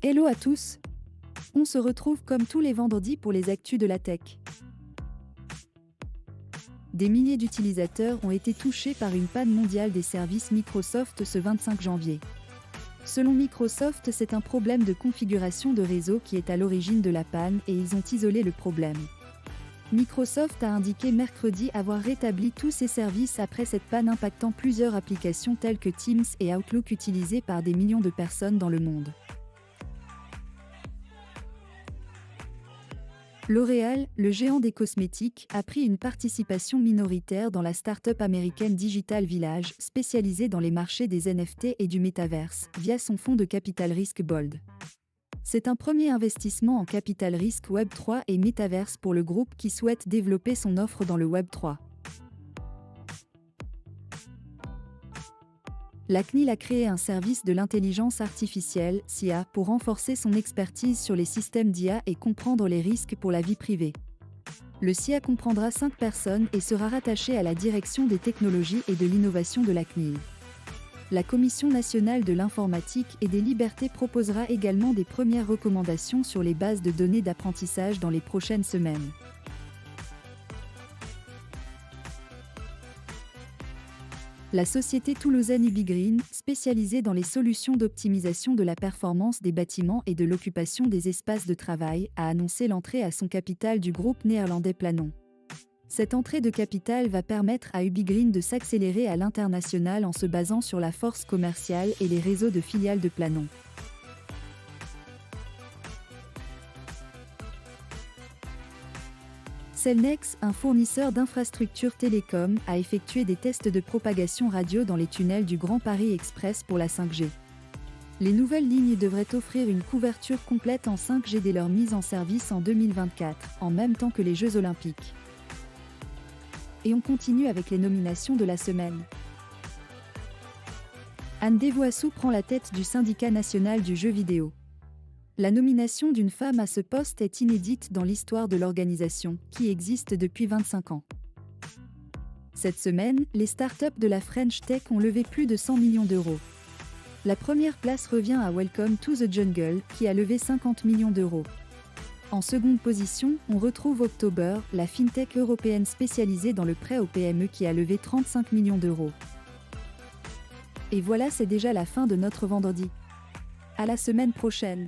Hello à tous! On se retrouve comme tous les vendredis pour les actus de la tech. Des milliers d'utilisateurs ont été touchés par une panne mondiale des services Microsoft ce 25 janvier. Selon Microsoft, c'est un problème de configuration de réseau qui est à l'origine de la panne et ils ont isolé le problème. Microsoft a indiqué mercredi avoir rétabli tous ses services après cette panne impactant plusieurs applications telles que Teams et Outlook utilisées par des millions de personnes dans le monde. L'Oréal, le géant des cosmétiques, a pris une participation minoritaire dans la start-up américaine Digital Village, spécialisée dans les marchés des NFT et du métaverse, via son fonds de capital risque Bold. C'est un premier investissement en capital risque Web3 et métaverse pour le groupe qui souhaite développer son offre dans le Web3. La CNIL a créé un service de l'intelligence artificielle, SIA, pour renforcer son expertise sur les systèmes d'IA et comprendre les risques pour la vie privée. Le SIA comprendra 5 personnes et sera rattaché à la direction des technologies et de l'innovation de la CNIL. La Commission nationale de l'informatique et des libertés proposera également des premières recommandations sur les bases de données d'apprentissage dans les prochaines semaines. La société toulousaine Ubigreen, spécialisée dans les solutions d'optimisation de la performance des bâtiments et de l'occupation des espaces de travail, a annoncé l'entrée à son capital du groupe néerlandais Planon. Cette entrée de capital va permettre à Ubigreen de s'accélérer à l'international en se basant sur la force commerciale et les réseaux de filiales de Planon. Cellnex, un fournisseur d'infrastructures télécom, a effectué des tests de propagation radio dans les tunnels du Grand Paris Express pour la 5G. Les nouvelles lignes devraient offrir une couverture complète en 5G dès leur mise en service en 2024, en même temps que les Jeux Olympiques. Et on continue avec les nominations de la semaine. Anne Devoissou prend la tête du syndicat national du jeu vidéo. La nomination d'une femme à ce poste est inédite dans l'histoire de l'organisation, qui existe depuis 25 ans. Cette semaine, les startups de la French Tech ont levé plus de 100 millions d'euros. La première place revient à Welcome to the Jungle, qui a levé 50 millions d'euros. En seconde position, on retrouve October, la fintech européenne spécialisée dans le prêt aux PME qui a levé 35 millions d'euros. Et voilà, c'est déjà la fin de notre vendredi. À la semaine prochaine.